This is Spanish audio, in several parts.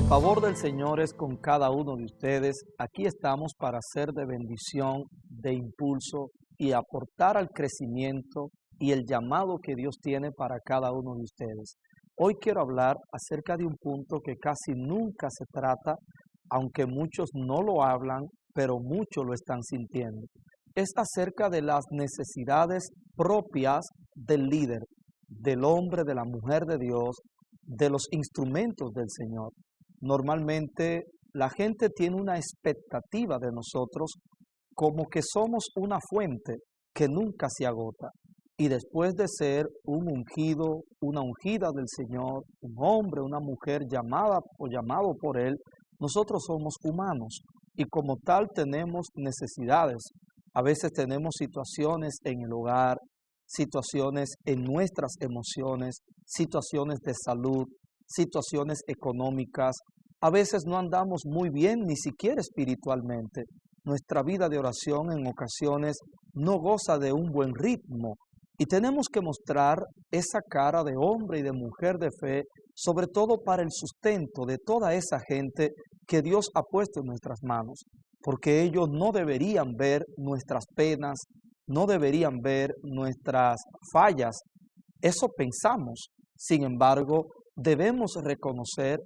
favor del Señor es con cada uno de ustedes. Aquí estamos para ser de bendición, de impulso y aportar al crecimiento y el llamado que Dios tiene para cada uno de ustedes. Hoy quiero hablar acerca de un punto que casi nunca se trata, aunque muchos no lo hablan, pero muchos lo están sintiendo. Es acerca de las necesidades propias del líder, del hombre, de la mujer de Dios, de los instrumentos del Señor. Normalmente la gente tiene una expectativa de nosotros como que somos una fuente que nunca se agota. Y después de ser un ungido, una ungida del Señor, un hombre, una mujer llamada o llamado por Él, nosotros somos humanos y como tal tenemos necesidades. A veces tenemos situaciones en el hogar, situaciones en nuestras emociones, situaciones de salud, situaciones económicas. A veces no andamos muy bien ni siquiera espiritualmente. Nuestra vida de oración en ocasiones no goza de un buen ritmo y tenemos que mostrar esa cara de hombre y de mujer de fe, sobre todo para el sustento de toda esa gente que Dios ha puesto en nuestras manos, porque ellos no deberían ver nuestras penas, no deberían ver nuestras fallas. Eso pensamos. Sin embargo, debemos reconocer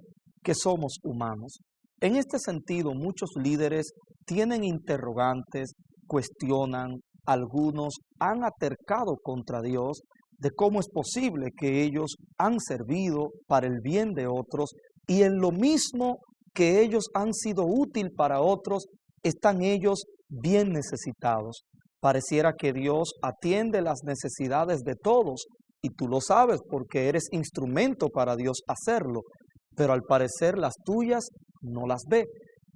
que somos humanos. En este sentido, muchos líderes tienen interrogantes, cuestionan, algunos han atercado contra Dios de cómo es posible que ellos han servido para el bien de otros y en lo mismo que ellos han sido útil para otros, están ellos bien necesitados. Pareciera que Dios atiende las necesidades de todos y tú lo sabes porque eres instrumento para Dios hacerlo, pero al parecer las tuyas no las ve.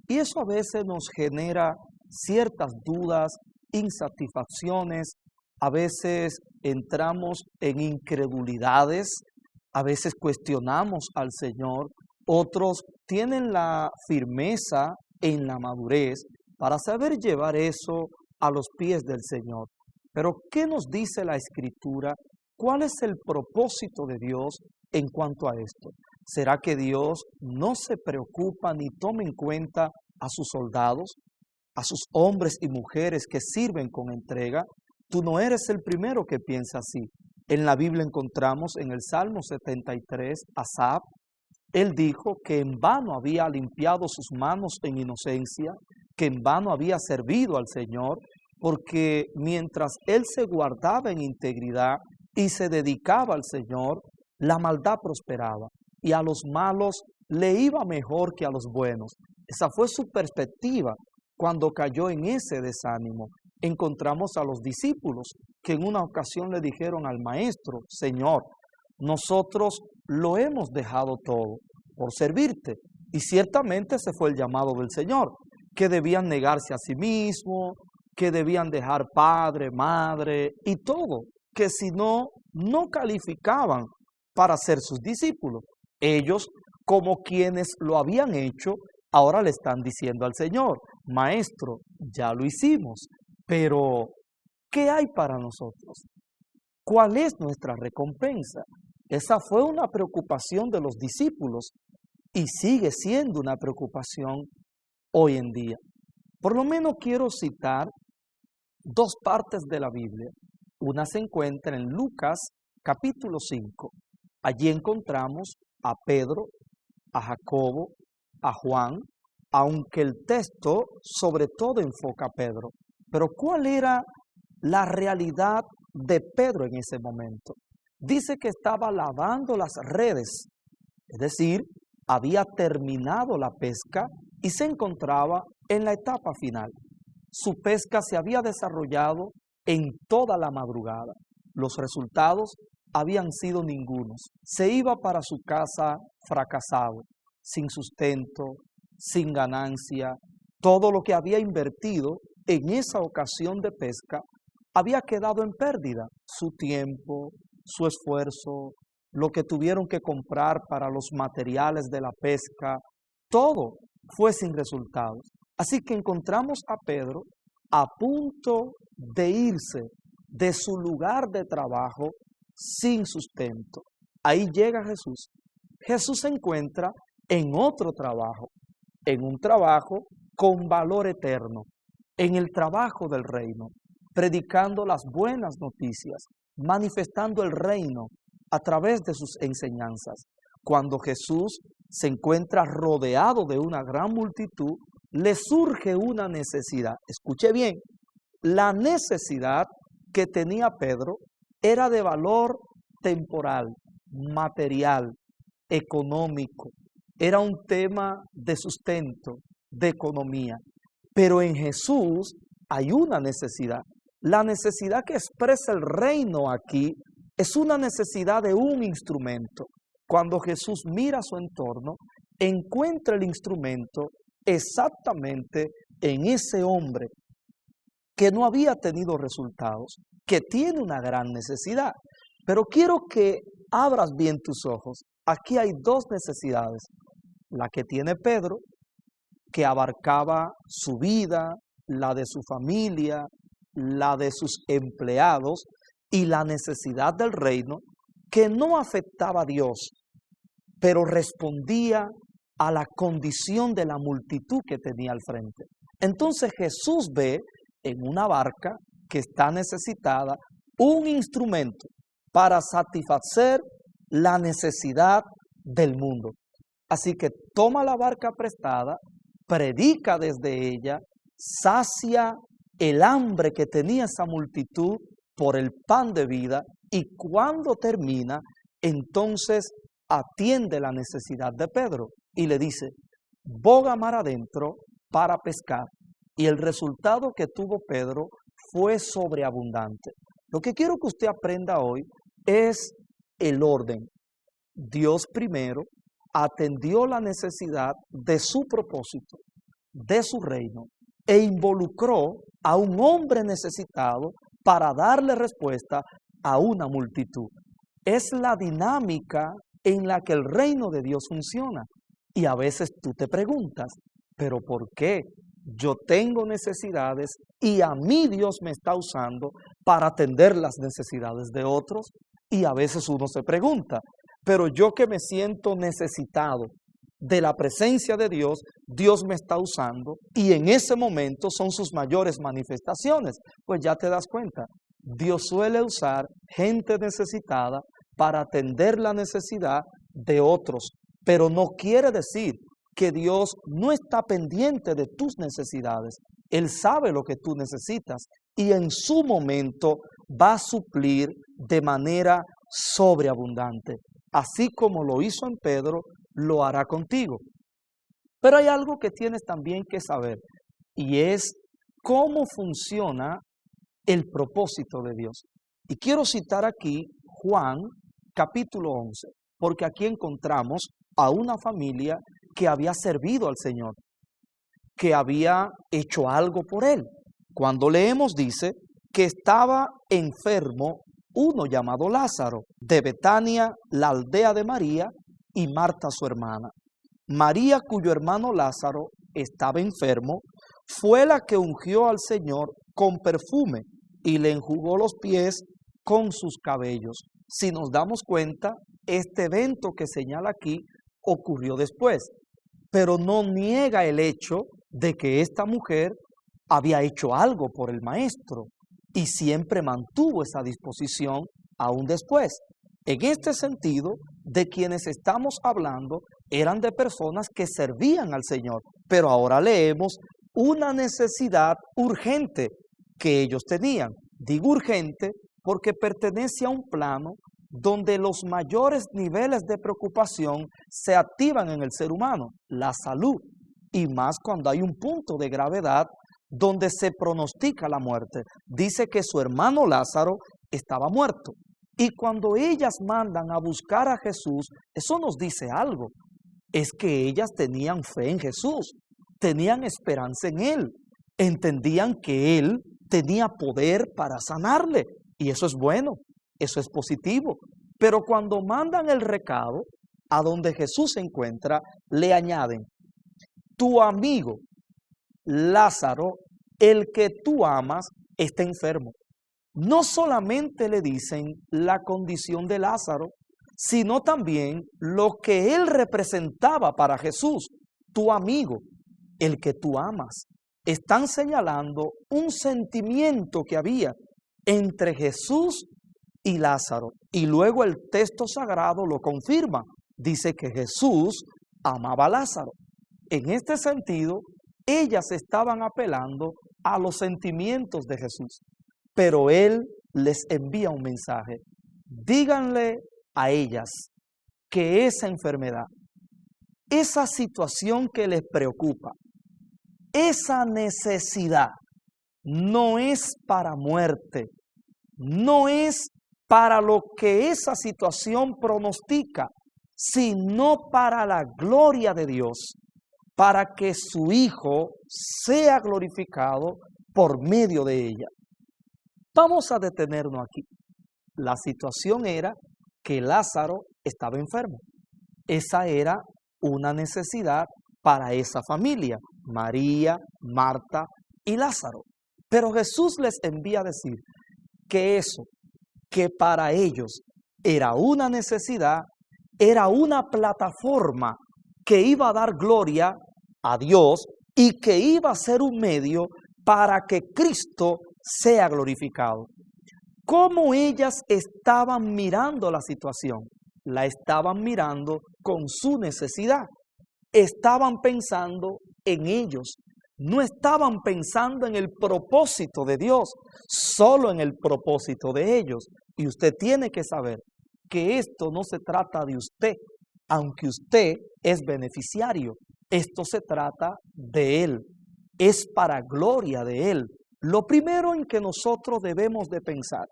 Y eso a veces nos genera ciertas dudas, insatisfacciones, a veces entramos en incredulidades, a veces cuestionamos al Señor, otros tienen la firmeza en la madurez para saber llevar eso a los pies del Señor. Pero ¿qué nos dice la Escritura? ¿Cuál es el propósito de Dios en cuanto a esto? ¿Será que Dios no se preocupa ni toma en cuenta a sus soldados, a sus hombres y mujeres que sirven con entrega? Tú no eres el primero que piensa así. En la Biblia encontramos en el Salmo 73, Asaf, él dijo que en vano había limpiado sus manos en inocencia, que en vano había servido al Señor, porque mientras él se guardaba en integridad y se dedicaba al Señor, la maldad prosperaba y a los malos le iba mejor que a los buenos. Esa fue su perspectiva cuando cayó en ese desánimo. Encontramos a los discípulos que en una ocasión le dijeron al maestro: Señor, nosotros lo hemos dejado todo por servirte. Y ciertamente ese fue el llamado del Señor, que debían negarse a sí mismos, que debían dejar padre, madre y todo, que si no, no calificaban para ser sus discípulos. Ellos, como quienes lo habían hecho, ahora le están diciendo al Señor: Maestro, ya lo hicimos, pero ¿qué hay para nosotros? ¿Cuál es nuestra recompensa? Esa fue una preocupación de los discípulos y sigue siendo una preocupación hoy en día. Por lo menos quiero citar dos partes de la Biblia. Una se encuentra en Lucas capítulo 5. Allí encontramos a Pedro, a Jacobo, a Juan, aunque el texto sobre todo enfoca a Pedro. Pero ¿cuál era la realidad de Pedro en ese momento? Dice que estaba lavando las redes, es decir, había terminado la pesca y se encontraba en la etapa final. Su pesca se había desarrollado en toda la madrugada. Los resultados habían sido ningunos. Se iba para su casa fracasado, sin sustento, sin ganancia. Todo lo que había invertido en esa ocasión de pesca había quedado en pérdida. Su tiempo, su esfuerzo, lo que tuvieron que comprar para los materiales de la pesca, todo fue sin resultados. Así que encontramos a Pedro a punto de irse de su lugar de trabajo sin sustento. Ahí llega Jesús. Jesús se encuentra en otro trabajo, en un trabajo con valor eterno, en el trabajo del reino, predicando las buenas noticias, manifestando el reino a través de sus enseñanzas. Cuando Jesús se encuentra rodeado de una gran multitud, le surge una necesidad. Escuche bien, la necesidad que tenía Pedro era de valor temporal, material, económico. Era un tema de sustento, de economía. Pero en Jesús hay una necesidad. La necesidad que expresa el reino aquí es una necesidad de un instrumento. Cuando Jesús mira su entorno, encuentra el instrumento exactamente en ese hombre que no había tenido resultados, que tiene una gran necesidad. Pero quiero que abras bien tus ojos. Aquí hay dos necesidades. La que tiene Pedro, que abarcaba su vida, la de su familia, la de sus empleados, y la necesidad del reino, que no afectaba a Dios, pero respondía a la condición de la multitud que tenía al frente. Entonces Jesús ve en una barca que está necesitada un instrumento para satisfacer la necesidad del mundo. Así que toma la barca prestada, predica desde ella, sacia el hambre que tenía esa multitud por el pan de vida, y cuando termina, entonces atiende la necesidad de Pedro y le dice: boga mar adentro para pescar. Y el resultado que tuvo Pedro fue sobreabundante. Lo que quiero que usted aprenda hoy es el orden. Dios primero atendió la necesidad de su propósito, de su reino, e involucró a un hombre necesitado para darle respuesta a una multitud. Es la dinámica en la que el reino de Dios funciona. Y a veces tú te preguntas, ¿pero por qué? Yo tengo necesidades y a mí Dios me está usando para atender las necesidades de otros. Y a veces uno se pregunta, pero yo que me siento necesitado de la presencia de Dios, Dios me está usando y en ese momento son sus mayores manifestaciones. Pues ya te das cuenta, Dios suele usar gente necesitada para atender la necesidad de otros, pero no quiere decir que Dios no está pendiente de tus necesidades. Él sabe lo que tú necesitas y en su momento va a suplir de manera sobreabundante. Así como lo hizo en Pedro, lo hará contigo. Pero hay algo que tienes también que saber, y es cómo funciona el propósito de Dios. Y quiero citar aquí Juan capítulo 11, porque aquí encontramos a una familia que había servido al Señor, que había hecho algo por Él. Cuando leemos dice que estaba enfermo uno llamado Lázaro, de Betania, la aldea de María, y Marta su hermana. María, cuyo hermano Lázaro estaba enfermo, fue la que ungió al Señor con perfume y le enjugó los pies con sus cabellos. Si nos damos cuenta, este evento que señala aquí ocurrió después, pero no niega el hecho de que esta mujer había hecho algo por el maestro y siempre mantuvo esa disposición aún después. En este sentido, de quienes estamos hablando eran de personas que servían al Señor, pero ahora leemos una necesidad urgente que ellos tenían. Digo urgente porque pertenece a un plano donde los mayores niveles de preocupación se activan en el ser humano, la salud, y más cuando hay un punto de gravedad donde se pronostica la muerte. Dice que su hermano Lázaro estaba muerto. Y cuando ellas mandan a buscar a Jesús, eso nos dice algo. Es que ellas tenían fe en Jesús, tenían esperanza en Él, entendían que Él tenía poder para sanarle. Y eso es bueno, eso es positivo. Pero cuando mandan el recado a donde Jesús se encuentra, le añaden: tu amigo Lázaro, el que tú amas, está enfermo. No solamente le dicen la condición de Lázaro, sino también lo que él representaba para Jesús, tu amigo, el que tú amas. Están señalando un sentimiento que había entre Jesús y Lázaro. Y luego el texto sagrado lo confirma. Dice que Jesús amaba a Lázaro. En este sentido, ellas estaban apelando a los sentimientos de Jesús. Pero él les envía un mensaje. Díganle a ellas que esa enfermedad, esa situación que les preocupa, esa necesidad no es para muerte, no es para lo que esa situación pronostica, sino para la gloria de Dios, para que su Hijo sea glorificado por medio de ella. Vamos a detenernos aquí. La situación era que Lázaro estaba enfermo. Esa era una necesidad para esa familia, María, Marta y Lázaro. Pero Jesús les envía a decir que eso, que para ellos era una necesidad, era una plataforma que iba a dar gloria a Dios y que iba a ser un medio para que Cristo sea glorificado. ¿Cómo ellas estaban mirando la situación? La estaban mirando con su necesidad. Estaban pensando en ellos. No estaban pensando en el propósito de Dios, solo en el propósito de ellos. Y usted tiene que saber que esto no se trata de usted, aunque usted es beneficiario. Esto se trata de Él. Es para gloria de Él. Lo primero en que nosotros debemos de pensar,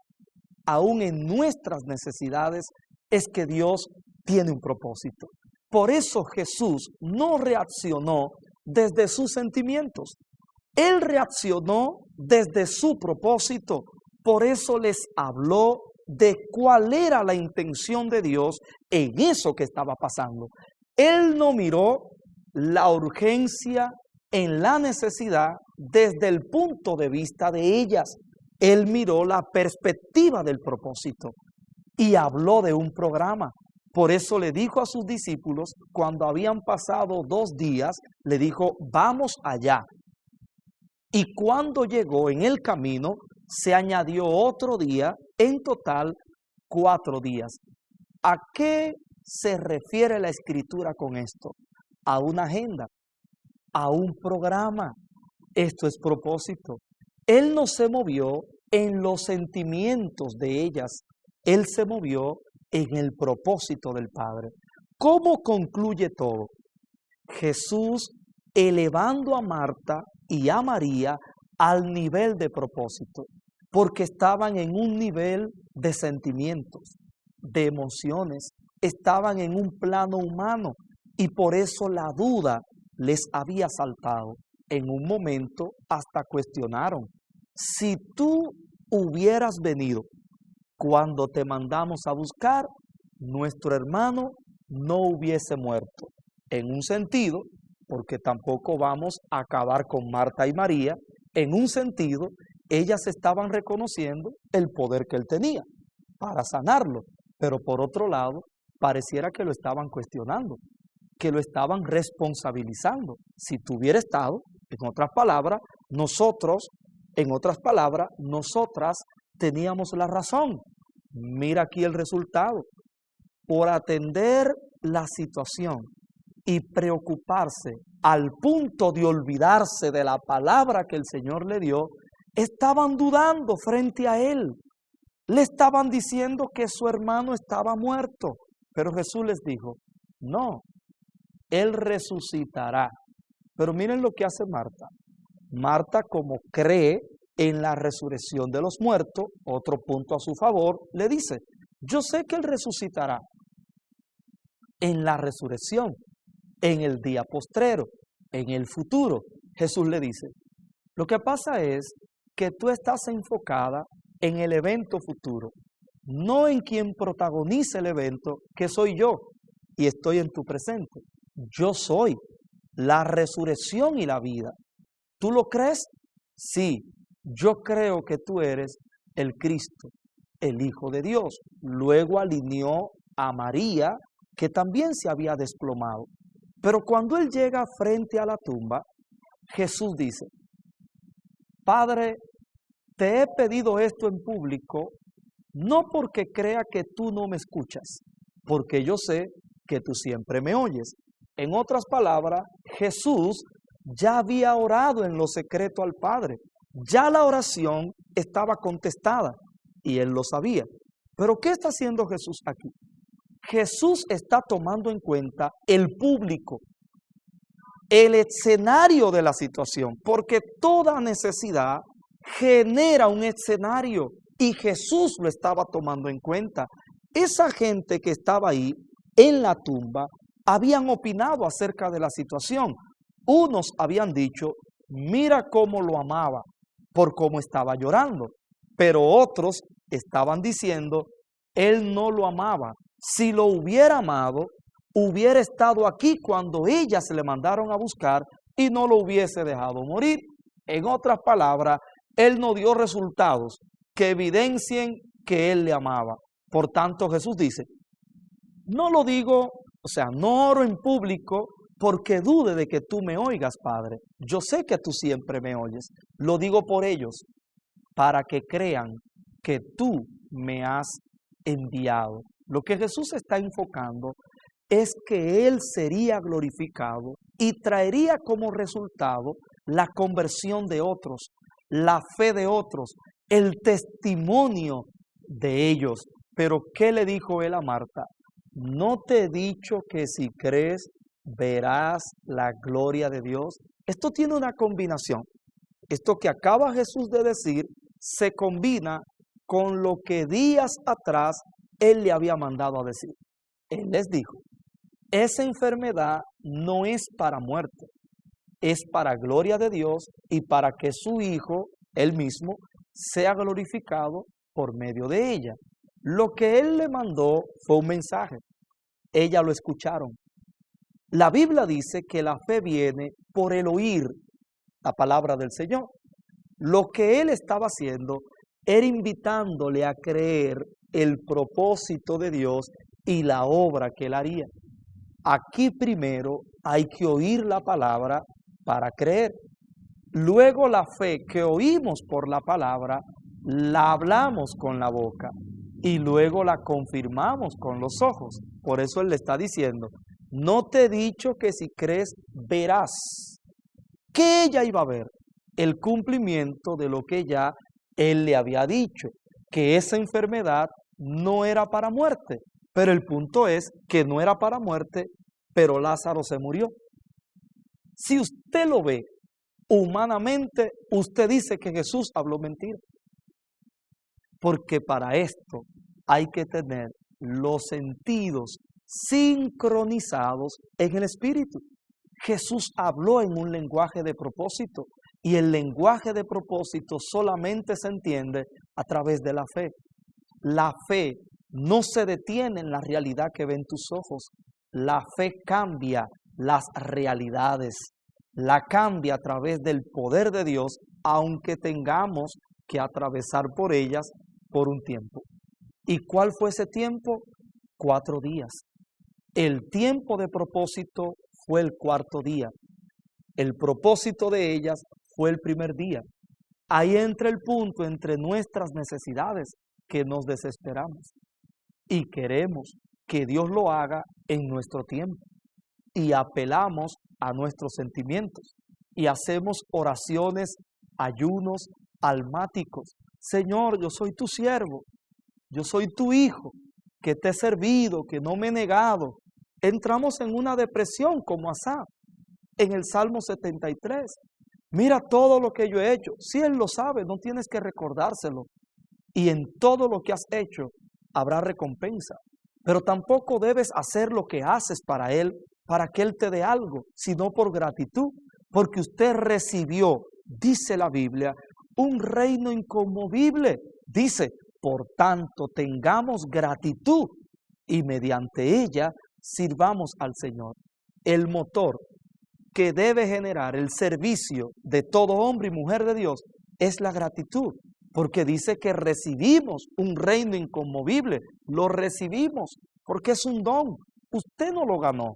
aún en nuestras necesidades, es que Dios tiene un propósito. Por eso Jesús no reaccionó desde sus sentimientos. Él reaccionó desde su propósito. Por eso les habló de cuál era la intención de Dios en eso que estaba pasando. Él no miró la urgencia en la necesidad desde el punto de vista de ellas. Él miró la perspectiva del propósito y habló de un programa. Por eso le dijo a sus discípulos, cuando habían pasado 2 días, le dijo, vamos allá. Y cuando llegó en el camino, se añadió otro día, en total 4 días. ¿A qué se refiere la Escritura con esto? A una agenda, a un programa. Esto es propósito. Él no se movió en los sentimientos de ellas. Él se movió en el propósito del Padre. ¿Cómo concluye todo? Jesús elevando a Marta y a María al nivel de propósito, porque estaban en un nivel de sentimientos, de emociones, estaban en un plano humano y por eso la duda les había saltado. En un momento hasta cuestionaron, si tú hubieras venido cuando te mandamos a buscar, nuestro hermano no hubiese muerto. En un sentido, porque tampoco vamos a acabar con Marta y María, en un sentido, ellas estaban reconociendo el poder que él tenía para sanarlo, pero por otro lado, pareciera que lo estaban cuestionando, que lo estaban responsabilizando. Si tuviera estado, en otras palabras, nosotras teníamos la razón. Mira aquí el resultado. Por atender la situación y preocuparse al punto de olvidarse de la palabra que el Señor le dio, estaban dudando frente a él. Le estaban diciendo que su hermano estaba muerto. Pero Jesús les dijo, no, él resucitará. Pero miren lo que hace Marta. Marta, como cree en la resurrección de los muertos, otro punto a su favor, le dice, yo sé que él resucitará en la resurrección, en el día postrero, en el futuro. Jesús le dice, lo que pasa es que tú estás enfocada en el evento futuro, no en quien protagoniza el evento, que soy yo, y estoy en tu presente. Yo soy la resurrección y la vida. ¿Tú lo crees? Sí, yo creo que tú eres el Cristo, el Hijo de Dios. Luego alineó a María, que también se había desplomado. Pero cuando él llega frente a la tumba, Jesús dice: Padre, te he pedido esto en público, no porque crea que tú no me escuchas, porque yo sé que tú siempre me oyes. En otras palabras, Jesús ya había orado en lo secreto al Padre. Ya la oración estaba contestada y él lo sabía. Pero ¿qué está haciendo Jesús aquí? Jesús está tomando en cuenta el público, el escenario de la situación, porque toda necesidad genera un escenario y Jesús lo estaba tomando en cuenta. Esa gente que estaba ahí en la tumba habían opinado acerca de la situación. Unos habían dicho: mira cómo lo amaba por cómo estaba llorando. Pero otros estaban diciendo: él no lo amaba. Si lo hubiera amado, hubiera estado aquí cuando ellas le mandaron a buscar y no lo hubiese dejado morir. En otras palabras, él no dio resultados que evidencien que él le amaba. Por tanto, Jesús dice: no lo digo, no oro en público porque dude de que tú me oigas, Padre. Yo sé que tú siempre me oyes. Lo digo por ellos, para que crean que tú me has enviado. Lo que Jesús está enfocando es que Él sería glorificado y traería como resultado la conversión de otros, la fe de otros, el testimonio de ellos. Pero ¿qué le dijo Él a Marta? ¿No te he dicho que si crees verás la gloria de Dios? Esto tiene una combinación. Esto que acaba Jesús de decir se combina con lo que días atrás Él le había mandado a decir. Él les dijo: esa enfermedad no es para muerte, es para gloria de Dios y para que su Hijo, Él mismo, sea glorificado por medio de ella. Lo que Él le mandó fue un mensaje. Ellas lo escucharon. La Biblia dice que la fe viene por el oír la palabra del Señor. Lo que Él estaba haciendo era invitándole a creer el propósito de Dios y la obra que Él haría. Aquí primero hay que oír la palabra para creer. Luego la fe que oímos por la palabra, la hablamos con la boca y luego la confirmamos con los ojos. Por eso Él le está diciendo: no te he dicho que si crees verás. ¿Qué ella iba a ver? El cumplimiento de lo que ya Él le había dicho, que esa enfermedad no era para muerte. Pero el punto es que no era para muerte, pero Lázaro se murió. Si usted lo ve humanamente, usted dice que Jesús habló mentira. Porque para esto hay que tener los sentidos sincronizados en el Espíritu. Jesús habló en un lenguaje de propósito y el lenguaje de propósito solamente se entiende a través de la fe. La fe no se detiene en la realidad que ven tus ojos. La fe cambia las realidades, la cambia a través del poder de Dios, aunque tengamos que atravesar por ellas por un tiempo. ¿Y cuál fue ese tiempo? 4 días. El tiempo de propósito fue el 4º día. El propósito de ellas fue el primer día. Ahí entra el punto entre nuestras necesidades, que nos desesperamos y queremos que Dios lo haga en nuestro tiempo y apelamos a nuestros sentimientos y hacemos oraciones, ayunos almáticos. Señor, yo soy tu siervo, yo soy tu hijo, que te he servido, que no me he negado. Entramos en una depresión como Asaf en el Salmo 73. Mira todo lo que yo he hecho. Si Él lo sabe, no tienes que recordárselo. Y en todo lo que has hecho habrá recompensa. Pero tampoco debes hacer lo que haces para Él, para que Él te dé algo, sino por gratitud. Porque usted recibió, dice la Biblia, un reino inconmovible. Dice: por tanto, tengamos gratitud y mediante ella sirvamos al Señor. El motor que debe generar el servicio de todo hombre y mujer de Dios es la gratitud. Porque dice que recibimos un reino inconmovible, lo recibimos. porque es un don. Usted no lo ganó.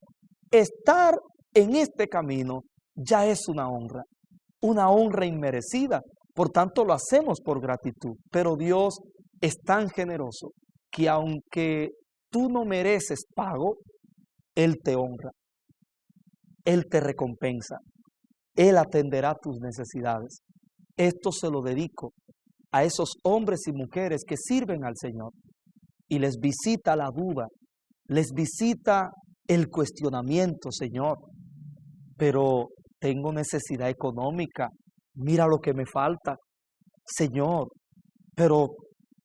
Estar en este camino ya es una honra inmerecida. Por tanto, lo hacemos por gratitud. Pero Dios es tan generoso que aunque tú no mereces pago, Él te honra, Él te recompensa, Él atenderá tus necesidades. Esto se lo dedico a esos hombres y mujeres que sirven al Señor y les visita la duda, les visita el cuestionamiento, Señor, pero tengo necesidad económica, mira lo que me falta, Señor, pero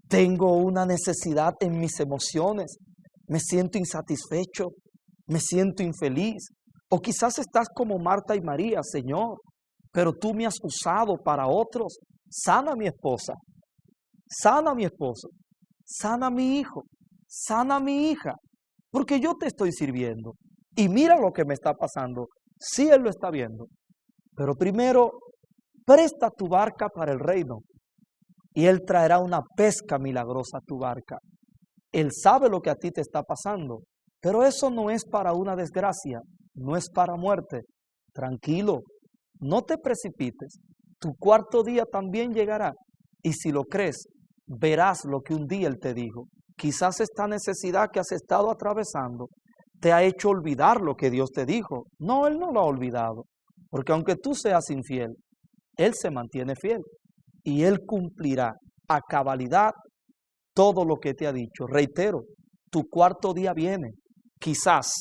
tengo una necesidad en mis emociones, me siento insatisfecho, me siento infeliz, o quizás estás como Marta y María, Señor, pero tú me has usado para otros, sana a mi esposa, sana a mi esposo, sana a mi hijo, sana a mi hija, porque yo te estoy sirviendo, y mira lo que me está pasando, sí Él lo está viendo, pero primero presta tu barca para el reino, y Él traerá una pesca milagrosa a tu barca. Él sabe lo que a ti te está pasando, pero eso no es para una desgracia, no es para muerte. Tranquilo, no te precipites, tu cuarto día también llegará, y si lo crees, verás lo que un día Él te dijo. Quizás esta necesidad que has estado atravesando te ha hecho olvidar lo que Dios te dijo. No, Él no lo ha olvidado, porque aunque tú seas infiel, Él se mantiene fiel. Y Él cumplirá a cabalidad todo lo que te ha dicho. Reitero, tu cuarto día viene. Quizás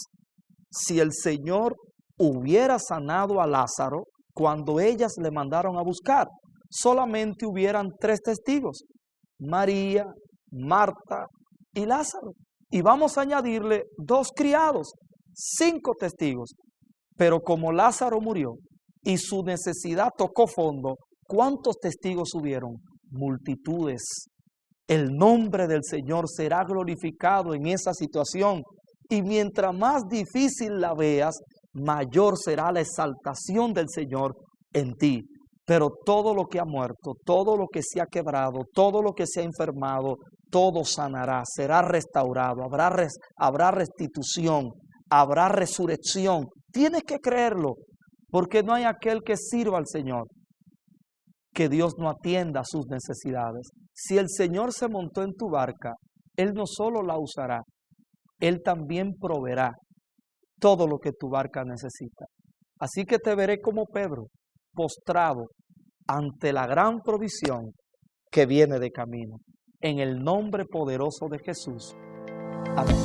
si el Señor hubiera sanado a Lázaro cuando ellas le mandaron a buscar, solamente hubieran 3 testigos, María, Marta y Lázaro. Y vamos a añadirle 2 criados, 5 testigos. Pero como Lázaro murió y su necesidad tocó fondo, ¿cuántos testigos hubieron? Multitudes. El nombre del Señor será glorificado en esa situación. Y mientras más difícil la veas, mayor será la exaltación del Señor en ti. Pero todo lo que ha muerto, todo lo que se ha quebrado, todo lo que se ha enfermado, todo sanará, será restaurado, habrá restitución, habrá resurrección. Tienes que creerlo, porque no hay aquel que sirva al Señor que Dios no atienda a sus necesidades. Si el Señor se montó en tu barca, Él no solo la usará, Él también proveerá todo lo que tu barca necesita. Así que te veré como Pedro, postrado ante la gran provisión que viene de camino. En el nombre poderoso de Jesús. Amén.